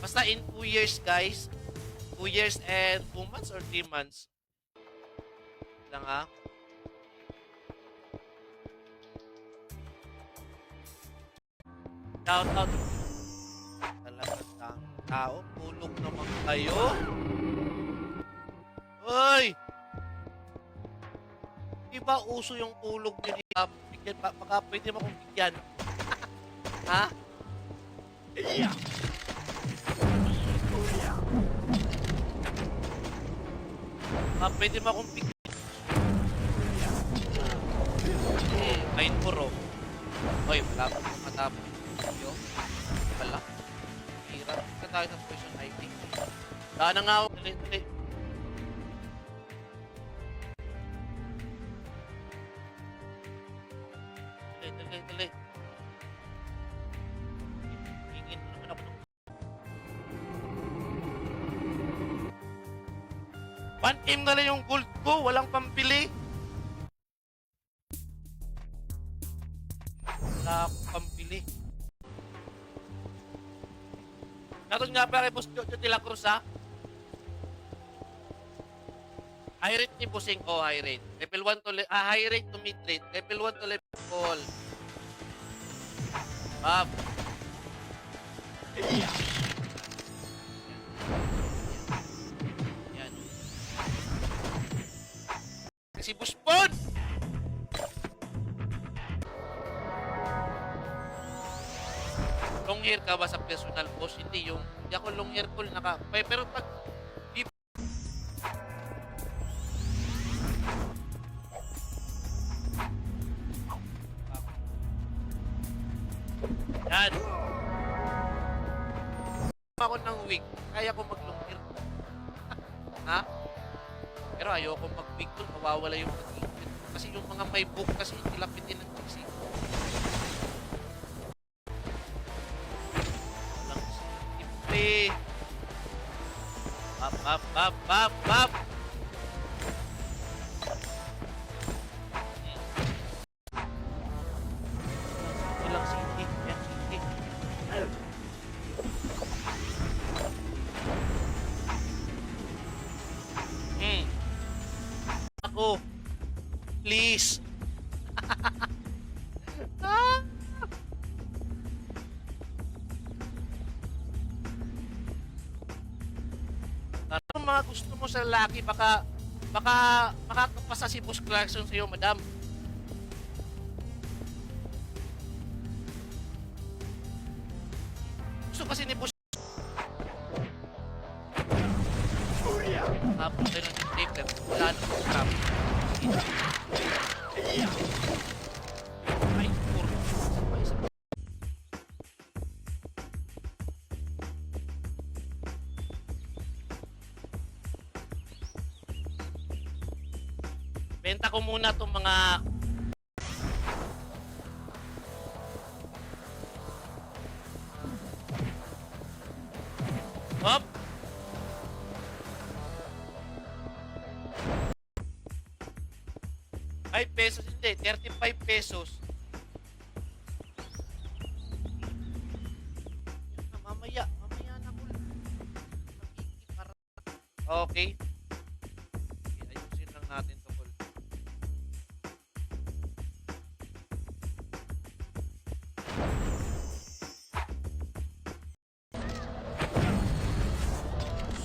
Basta in 2 years, guys. 2 years and 2 months or 3 months. Lang ha. Shout out. Talagang tao. Tulog naman kayo. Hoy! Di ba uso yung tulog nyo dito? Baka pwede mo akong bigyan. Ha? Yeah. Pwede mo akong bigyan. Kain puro. Hoy, wala pa akong matapos. Yo. Wala. Hirap. Ika tayo ng question ID. Daan na nga ako. Dali, dali. Dali, dali. Hingin mo naman ako ng 1M na lang yung gold ko. Walang pampili. Wala akong pampili. Shoutout nga pala kay Boss Jojo de la Cruz, ha? High rate ni Bossing. Oh, high rate. Level 1 to high rate to mid rate. Level 1 to level call. Bab. Yan. Si Boss Bon! Long hair ka ba sa personal boss? Hindi yung, hindi ako long hair ko pero pag yan. Ako ng wig, kaya ko mag long hair. Ha? Pero ayoko mag wig doon, mawawala yung pag-ibig. Kasi yung mga may book kasi nilapitin ng pixie. Bap. Ilang city. Yan, city. Ako. Please. Ano mga gusto mo sa lalaki? Baka makakapasa si Boss Clarkson sa'yo, madam. Gusto kasi ni Boss. Tapos tayo ng taper. Wala na po crap. Ay, puro. Benta ko muna itong mga hop. ₱5 hindi, 35 pesos. Mamaya na ko. Okay. Ayusin lang natin to.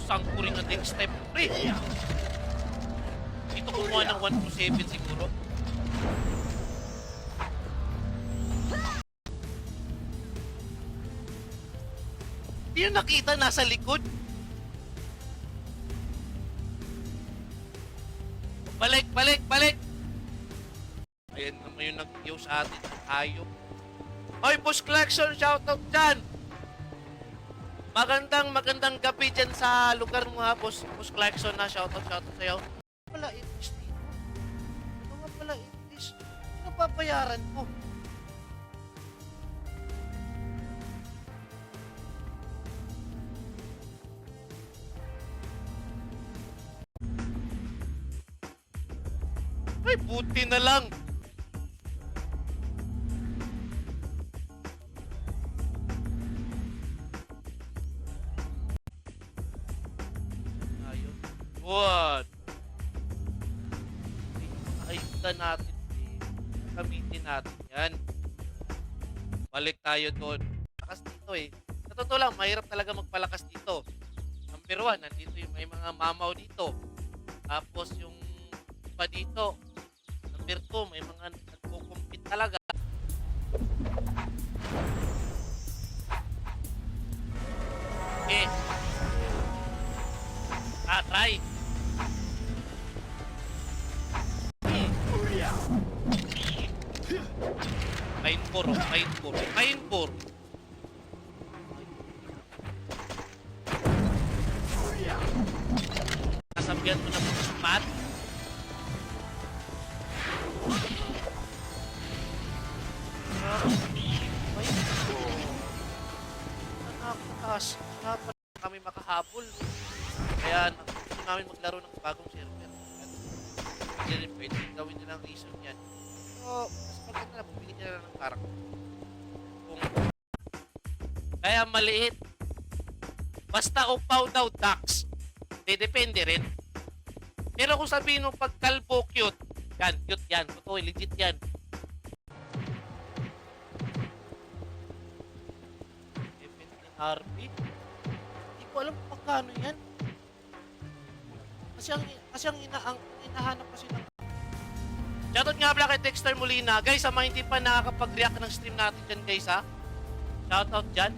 Sangkuring na next step. Pre! Dito kumuha ng 127 siguro. Hindi nyo nakita nasa likod. Balik! Ayan naman yung nag-view sa atin. Ayok. Hoy, Boss Clarkson, shoutout dyan! Magandang gabi dyan sa lugar mo, ha, Boss Clarkson, na shoutout sa'yo. Wala English dito. Ano nga pala English? Ano papayaran ko? Ay, buti na lang. What? Ayuda natin. Gamitin natin yan. Balik tayo doon. Lakas dito eh. Sa totoo lang, mahirap talaga magpalakas dito. Number 1, nandito yung may mga mamaw dito. Tapos yung iba dito. Number 2, may mga nagkukumpit talaga. Okay. Try. Kain por. Kasabihan mo na po spot. Nakakatas. Hirapan kami makahabol. Kaya gusto namin maglaro ng bagong server. Hindi rin pwede gawin nilang reason yan. So, mas maganda na bumili nila ng karakter. Kaya maliit. Basta upaw daw ducks. Depende rin. Pero kung sabihin mo pag kalbo cute, yan, cute yan. Totoo, legit yan. RP? Hindi ko alam kung magkano yan. Kasi ang hinahanap kasi ng... Shoutout nga pala kay Dexter Molina. Guys, sa mga hindi pa nakakapag-react ng stream natin dyan, guys, ha? Shoutout dyan.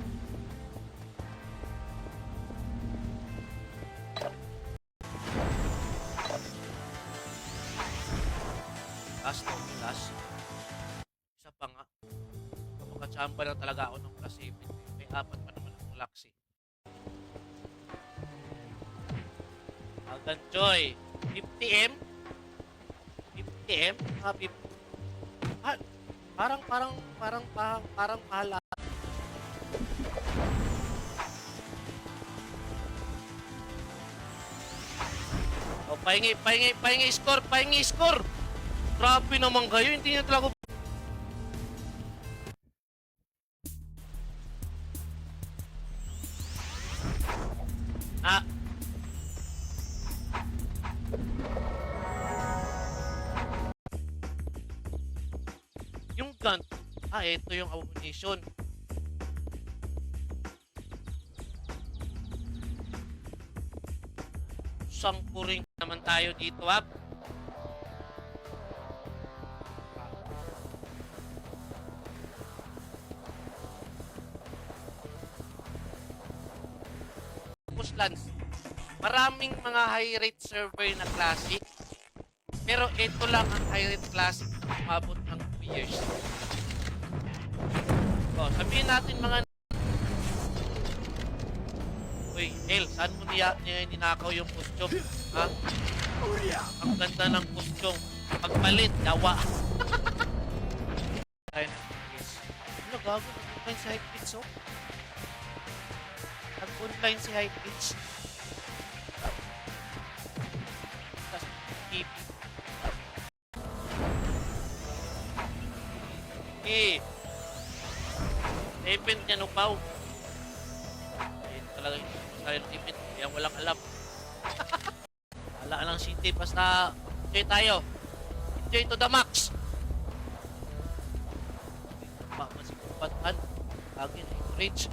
Last. Isa pa nga. Makachamba na talaga ako ng class 7. May 4 pa naman ang laksi. Agan Joy. 50M? 50M? Mga 50. Parang mahal. Oh, pahingi score. Grabe naman kayo, hindi nyo talaga... Yung gun, ito yung ammunition. Sangkuring naman tayo dito, ha? Lance. Maraming mga high rate server na classic. Pero ito lang ang high rate classic na umabot ng 2 years. So, sabihin natin mga... Uy, El, saan mo ninakaw yung costume? Ha? Ang ganda ng costume. Pagpalit, dawa. Ano gago? Ano sa high pitch, oh? Nag-online si High Pitch. Tapos, keep. Event niya nupaw. Ayun talaga yung masayang event. Kaya walang alam. Wala lang city. Basta, enjoy tayo. Enjoy to the max. Masikupatan. Lagi na encourage.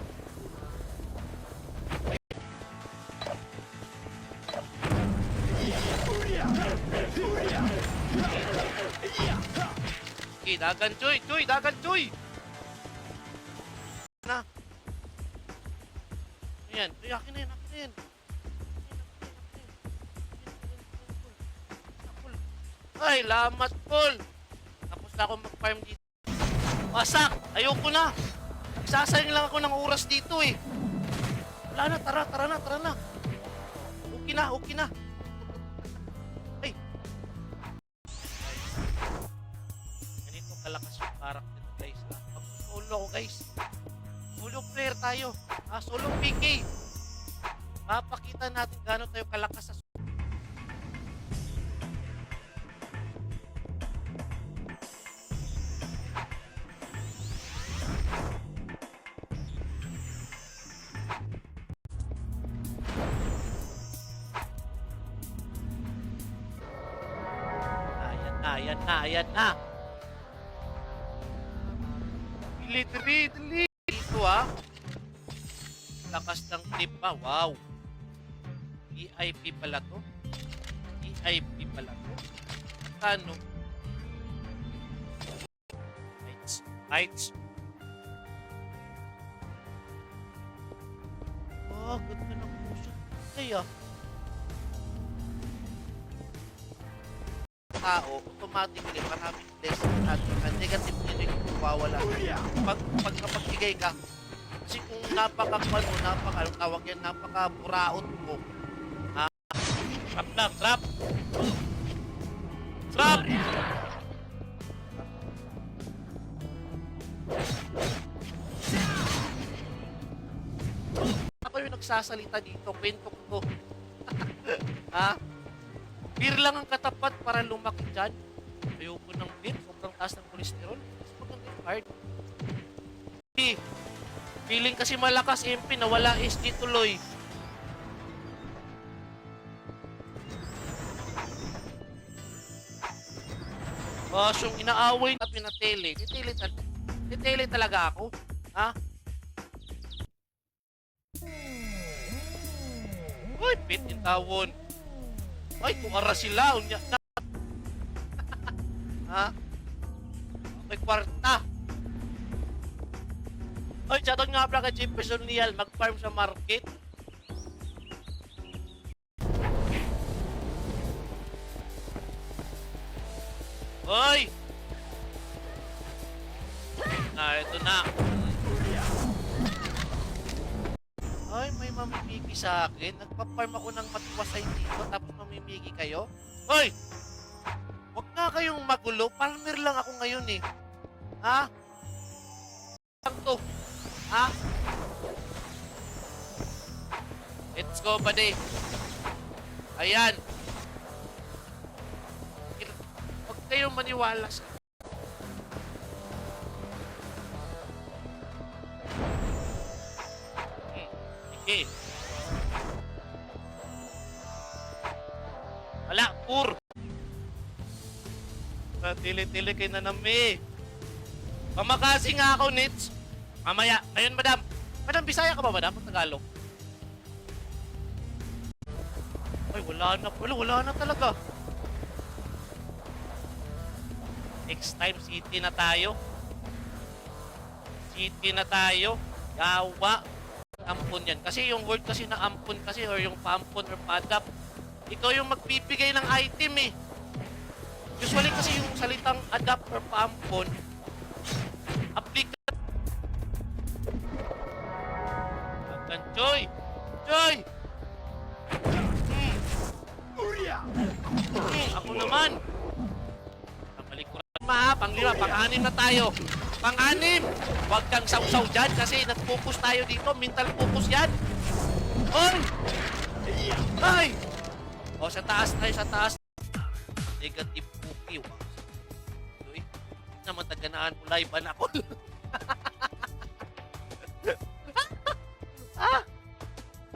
Okay, dagan Joy! Na. Ayan, akin na yan. Ay, lamat, Paul. Tapos na ako mag-farm dito. Wasak! Ayoko na. Sasayang lang ako ng oras dito eh. Wala na, tara na. Okay na. Ay. Ganito kalakas yung karakter, guys. Mag-solo ako, guys. Solo player tayo. Solo PK. Mapakita natin gano'n tayo kalakas sa ayan na, ayan na. Dili. Dito lakas ng tip pa, wow. VIP pala to. VIP pala to. Kano? Heights. Oh, ganda ng puso. Kaya, tao, automatically, maraming blessing at mga negative energy mawawala. Pag kapagbigay ka, kasi kung anong tawag yan, napaka-buraot mo. Trap lang, trap! Trap! Ako yung nagsasalita dito, kwento ko to. Ha? Beer lang ang katapat para lumaki dyan. Ayoko ng beer, sobrang taas ng kolesterol. Mas maganda yung hard. Feeling kasi malakas MP na wala SG tuloy. Yung inaaway na pinatele. Titele talaga ako. Ha? Uy, pit in tawon. Ay, tuara sila. Unya na. Ha? May kwarta. Ay, chatod nga pala kay Jeff Personal. Mag-farm sa market. Hoy! Ito na. Ay, may mamimigi sa akin. Nagpa-farm ako ng matiwasay dito, tapos mamimigi kayo. Hoy! Huwag na kayong magulo. Palmer lang ako ngayon eh. Ha? Lang to. Ha? Let's go, buddy. Ayan. Huwag kayong maniwala sa... Sige. Wala, pur. Tili-tili kay Nanami. Pamakasi nga ako, Nits. Mamaya. Ayun, madam. Madam, Bisaya ka ba, madam? Tagalog. Ay, wala na. Wala na talaga. Next time, city na tayo. City na tayo. Yawa. Ampon yan. Kasi yung word kasi na ampon kasi or yung paampon or padap, ikaw yung magbibigay ng item eh. Usually kasi yung salitang adapt or paampon, applicant. Agan, Joy! Joy! Ako naman! Pamalikuran panglima, pang-anim na tayo. Pang-anim! Huwag kang sausaw dyan kasi nag-focus tayo dito. Mental focus yan. Oy! Ay! O, sa taas tayo, sa taas. Negative cookie. Wow. Uy, naman taganaan mo live anak ko.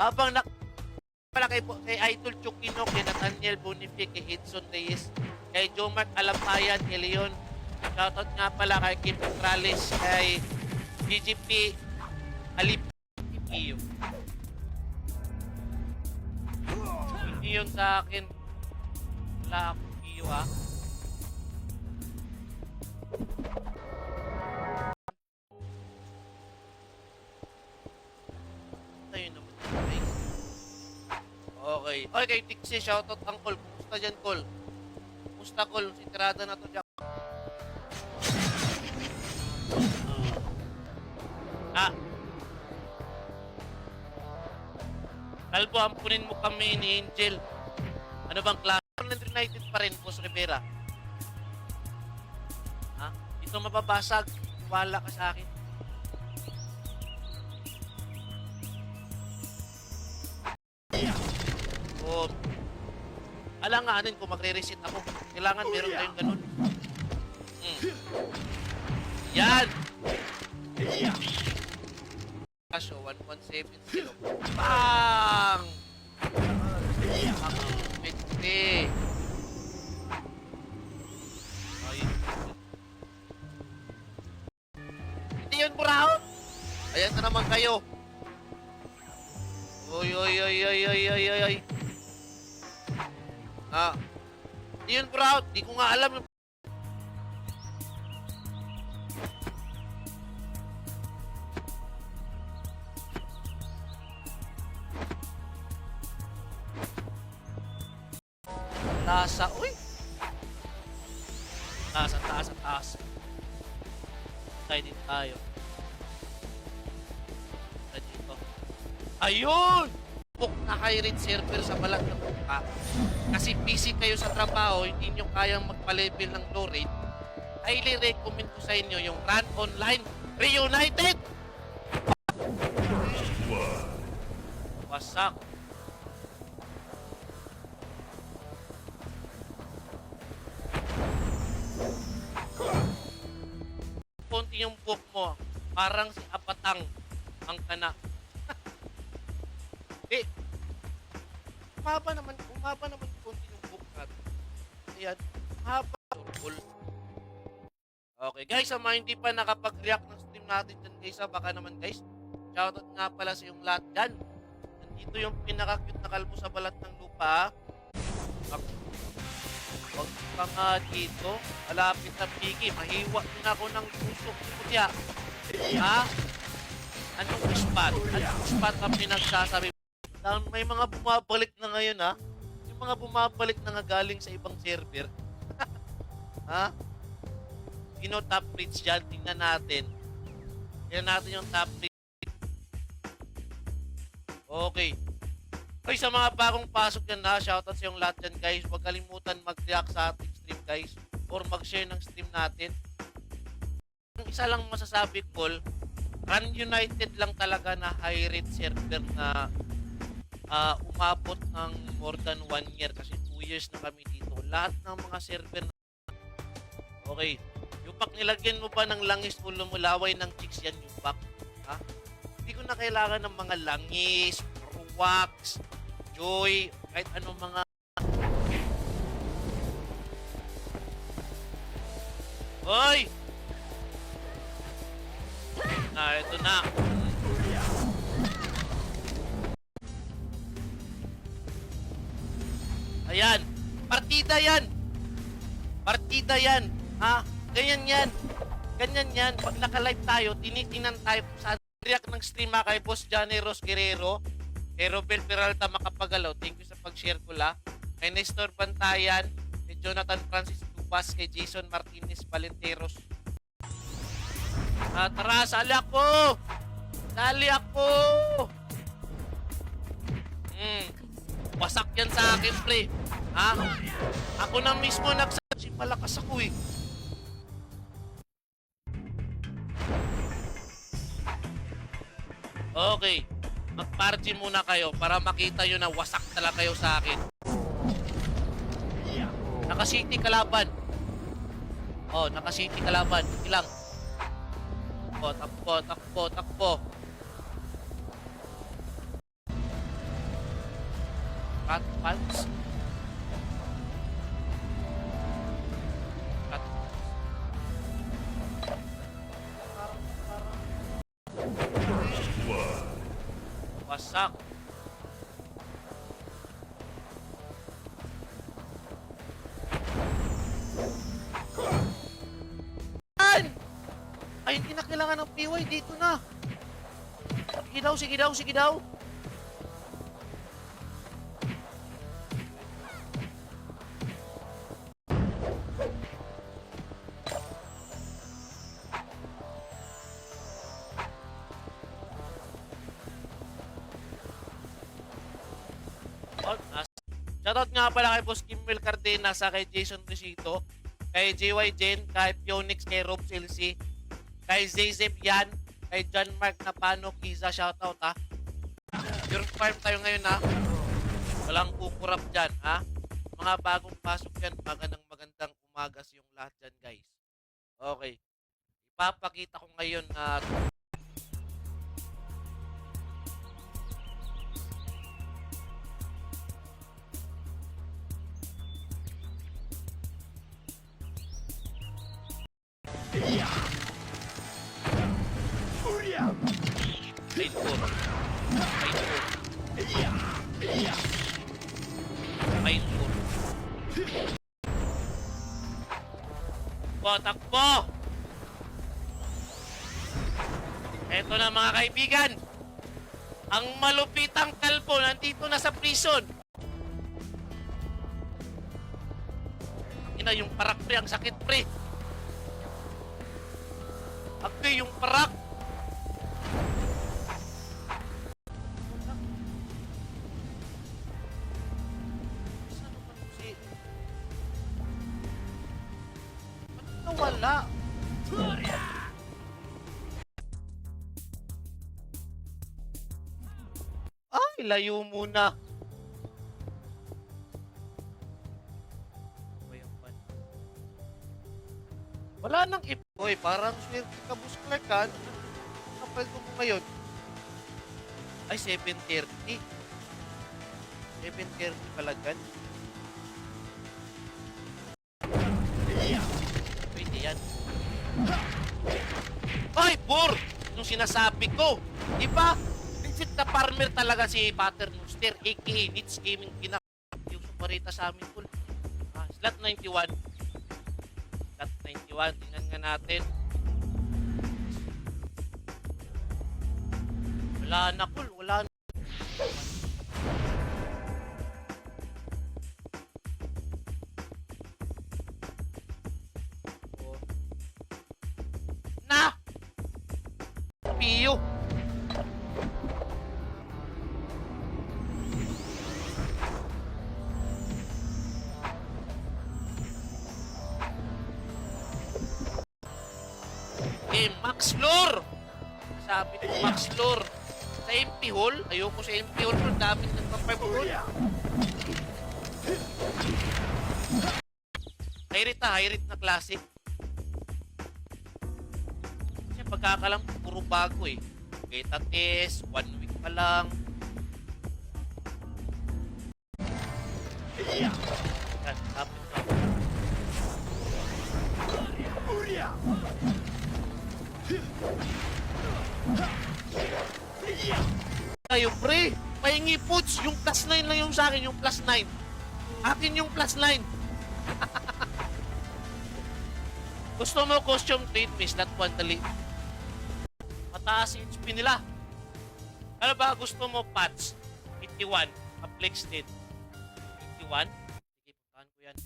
Habang pala kay Idol Chukino, kay Nathaniel Bonific, kay Edson Reyes, kay Jomart Alampayan, kay Leon. Shoutout nga pala kay Kim Petrales, kay GGP Alip Iyo. Hindi yun sa akin. Wala akong iyo ha. Ayun naman. Okay. Okay, Tixie, shoutout ang Col. Kumusta dyan, Col? Kumusta, Col? Si tirada na to dyan. Kalbo, ampunin mo kami ni Angel. Ano bang klase? United pa rin, Boss Rivera. Ha? Ito mababasag. Wala ka sa akin. Oh. Alanganin ko magre-reset ako. Kailangan meron tayong ganun. Yan! Kasyo, 1170. Bang! Ang 20. naman kayo. Oy, oy, oy, oy, oy, oy, oy, oy. Ah, yun bro, di ko nga alam yung lasa. Uy! Taas, ang taas, ang taas. Tayo dito tayo. Tayo dito. Ayun! Book na high rate server sa balat ng buka. Kasi busy kayo sa trabaho, hindi nyo kayang magpa-level ng low rate. Highly recommend ko sa inyo yung Run Online Reunited! Wasak. Konti yung book mo, parang si Apatang ang kana. Eh, umaba naman konti yung book natin. Ayan, umaba. Turkol. Okay guys, sa mga hindi pa nakapag-react ng stream natin dyan guys, baka naman guys, shoutout nga pala sa yung lahat dyan. Nandito yung pinaka-cute na kalbo sa balat ng lupa. Huwag ka nga dito, malapit na pigi, mahiwa din ako ng tusok ni Kutya. Ha? Anong spot? Anong spot ang pinagsasabi? May mga bumabalik na ngayon ha? Yung mga bumabalik na nga galing sa ibang server. Ha? Sino top rates dyan? Tingnan natin. Tingnan natin yung top rates. Okay. Ay, sa mga bagong pasok yan na, shoutout sa yung lahat dyan guys. Huwag kalimutan mag-react sa ating stream guys. Or mag-share ng stream natin. Ang isa lang masasabi ko, Run United lang talaga na high rate server na umabot ng more than 1 year. Kasi 2 years na kami dito. Lahat ng mga server na... Okay. Yung pack nilagyan mo ba ng langis o lumulaway ng chicks yan yung pack? Ha? Hindi ko na kailangan ng mga langis, wax, joy, kahit anong mga... Hoy! Ito na. Ayan. Partida yan. Partida yan. Ha? Ganyan yan. Ganyan yan. Pag naka-live tayo, tinitingnan tayo sa react ng stream kay Boss Johnny Ros Guerrero. Kay Robel Peralta Makapagalaw. Thank you sa pag-share ko la. Kay Nestor Bantayan. Kay Jonathan Francis Tubas. Kay Jason Martinez Valenteros. Tara, sali ako! Sali ako! Wasak yan sa akin, pre. Ha? Ako na mismo nagsasabi. Malakas ako eh. Okay. Mag-party muna kayo para makita nyo na wasak talaga kayo sa akin. Naka-city kalaban. Oh, naka-city kalaban. Ilang. Takbo, takbo, takbo. Cut pants. Cut. Wasak. Ay, hindi na kailangan ng PY. Dito na. Sige daw, sige daw, sige daw. Shoutout nga pala kay Boss Kimmel Cardenas, kay Jason Risito, kay JY Jen, kay Pionix, kay Rob Silsi, kay Zayzep Yan, kay John Mark Napano, Kiza, shoutout ha. Pure farm tayo ngayon ha. Walang kukurap dyan ha. Mga bagong pasok yan, magandang umaga sa yung lahat dyan guys. Okay. Ipapakita ko ngayon na Line 4. Line 4. Line 4. Takbo! Eto na mga kaibigan. Ang malupitang kalbo nandito na sa prison. Ina yung parak pre, ang sakit pre. Agbe yung parak. Saan ba si? Ba't nawala? Ay, layo muna. Wala nang ipoy, parang swerte ka, Boss Clark, ha? Kapal ko mo ngayon. Ay, 7:30. 7:30 pala dyan. Pwede yan. Ay, Bor! Yung sinasabi ko. Diba? Legit na farmer talaga si Paternoster, aka Nits Gaming Pinak. Yung sumarita sa amin po. Slot 91. Slot 91. Tingnan nga natin. Wala na, Kul. Wala na. Na! Piyo! Max Lure! Sabi ko, Max Lure. Sa MP Hall, ayoko sa MP Hall, pero dami nagpaparmol. High-rate na classic. Kasi pagkakalam, puro bago eh. Beta test, 1 week pa lang. Yan, tapos na. Tayo pre, pahingi puts, yung plus 9 lang yung sa akin, yung plus 9. Akin yung plus 9. Gusto mo costume trade, miss, not one dali. Mataas yung HP nila. Ano ba gusto mo, Pats? 81, Aplex din. 81? Sige, puntahan ko yan.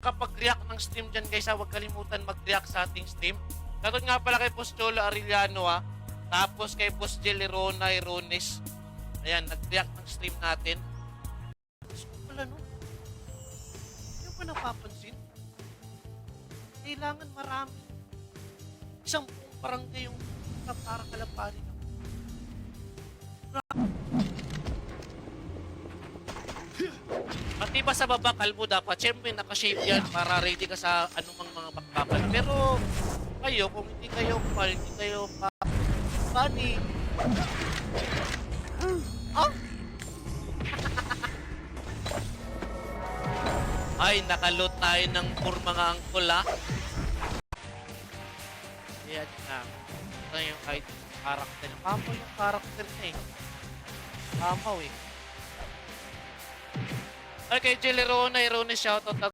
Kapag react ng stream dyan guys, huwag kalimutan mag-react sa ating stream. Shoutout nga pala kay Boss Cholo Arellano ha. Tapos kay Boss Jelly Rona Irones. Ayan, nag-react ng stream natin. Gusto ko pala no? Hindi ko napapansin. Kailangan marami. Isang buong barangay yung para kalapanin ako. Pati ba sa baba, kalbo dapat, syempre nakashave yan para ready ka sa anumang mga bakbakan. Pero kayo, kung hindi kayo funny. Oh! Ay, nakalot tayo ng poor mga angkol ha. Ayan na. Ito yung kahit karakter. Pamaw yung karakter na eh. Pamaw eh. Ay, kay Jelly Rona, Ironis, shoutout.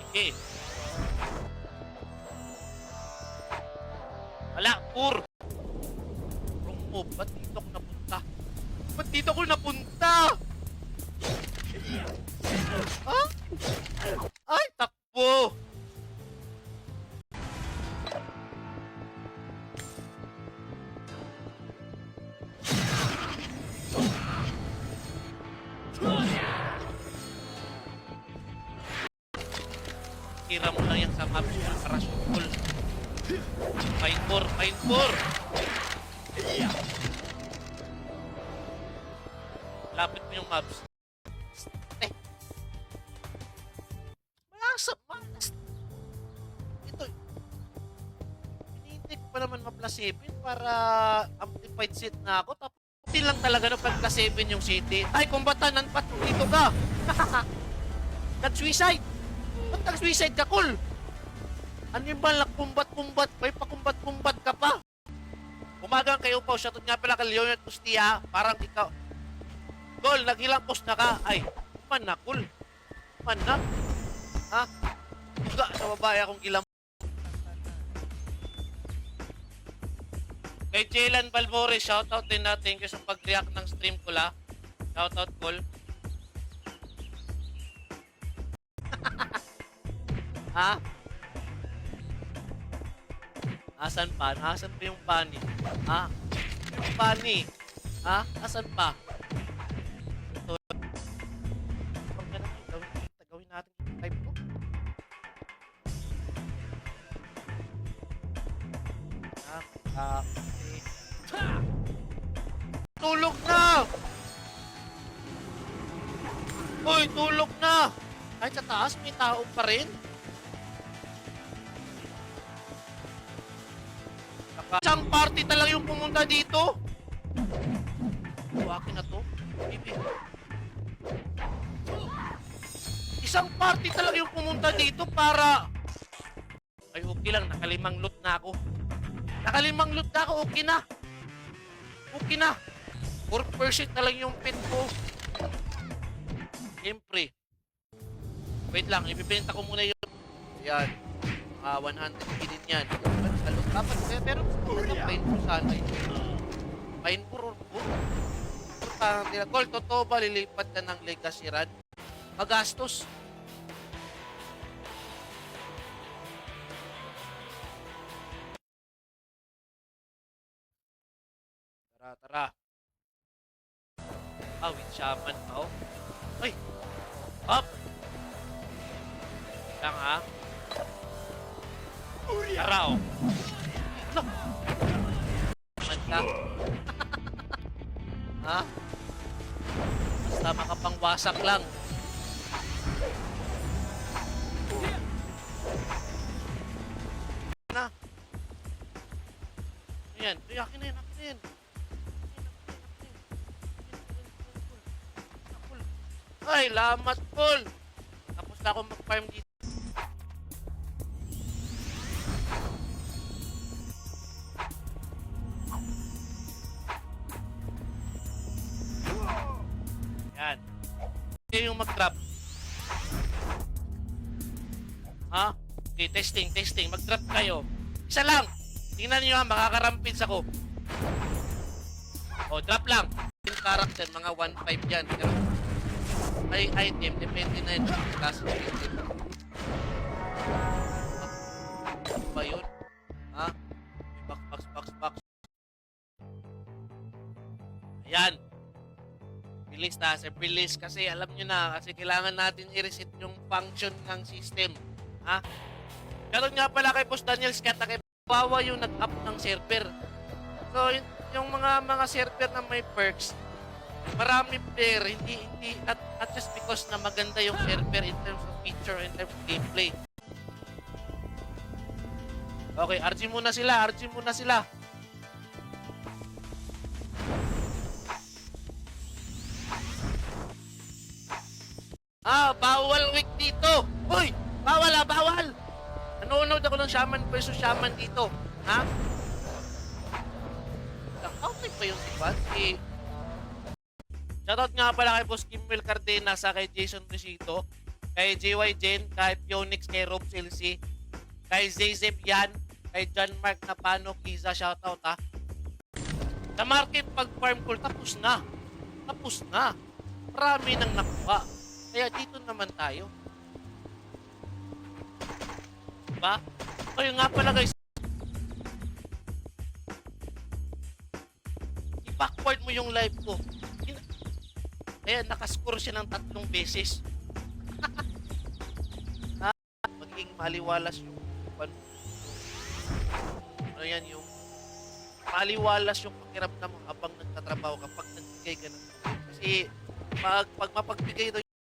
Sige. Wala, pur. Wrong move. Ba't dito ako napunta? Ba't dito ako napunta? Ha? Ay, takbo. Tira mo lang yan sa maps mo para sukul. Fine 4, fine 4. Lapit mo yung maps. Malas. Ito. Hinihintay ko pa naman ma-plus 7 para amplified set na ako. Tapos hindi lang talaga na pag plus 7 yung city. Ay, kumbatanan pa. Dito ka. Nag-suicide! Ba't nag-suicide ka, Kol? Ano yung ba, kumbat-kumbat? May pakumbat-kumbat ka pa? Umagang kayo po, shoutout nga pala kay Leonard Pustia, parang ikaw. Kol, nag-ilang post na ka? Ay, man na, Kol. Man na. Ha? Buga sa babae akong ilang. Kay Jalen Balmore, shoutout din na. Thank you sa pag-react ng stream ko la. Shoutout, Kol. Ha? Asan pa? Asan pa yung bunny? Ha? Yung bunny? Ha? Asan pa? Ito. Gawin natin yung type ko. Okay. Tulog na! Uy, tulog na! Kahit sa taas, may tao pa rin. Isang party talaga yung pumunta dito. Akin na to. Bibi. Isang party talaga yung pumunta dito para... Ay, okay lang. Nakalimang loot na ako. Nakalimang loot na ako. Okay na. Okay na. 4% na lang yung pin ko. Siyempre. Wait lang. Ibibenta ko muna yung... Yan. 100 billion yan. Dapat pero pain po sana yun. Pain po ron po. Kol, totoo ba lilipat na ng legacy run? Magastos. Tara. With shaman pa oh. Ay! Up! Lang ha. Tara oh. No! Manta. Ha? Basta makapangwasak lang. Na. Ayan. Akin na yan. Ay, lamat, Paul. Tapos na ako mag-farm dito. Yan. Ito yung mag-drop. Ha? Okay, testing. Mag-drop kayo. Isa lang. Tingnan nyo ha, makakarampins ako. O, drop lang. Yung character, mga 1.5 yan. Pero, ay item, depende na yun. Klase ng item. Ano ba yun? Ha? Box. Ayan. Release na. Release kasi alam nyo na. Kasi kailangan natin i-reset yung function ng system. Ha? Karoon nga pala kay Boss Daniel Scata kay Bawa yung nag-up ng server. So, yung mga server na may perks, marami player, hindi at just because na maganda yung server in terms of feature, in terms of gameplay. Okay, RG muna sila. Bawal week dito. Uy, bawal. Nanonood ako ng Shaman versus Shaman dito. Ha? Okay pa yung si Shoutout nga pala kay Boss Kimwell Cardenas, kay Jason Risito, kay JY Jen, kay Pionix, kay Rob Silsi, kay Zezeb Yan, kay John Mark Napano, Kiza, shoutout ha. Sa market pag-farm call, tapos na. Marami nang nakuha. Kaya dito naman tayo. Diba? Kaya nga pala guys, i-backward mo yung live ko. Kaya nakascore siya ng 3 beses. Magiging maliwalas yung ano yan, yung maliwalas yung pakiramdam mo habang nagtatrabaho kapag nagbigay ka ng tubig. Kasi pag mapagbigay daw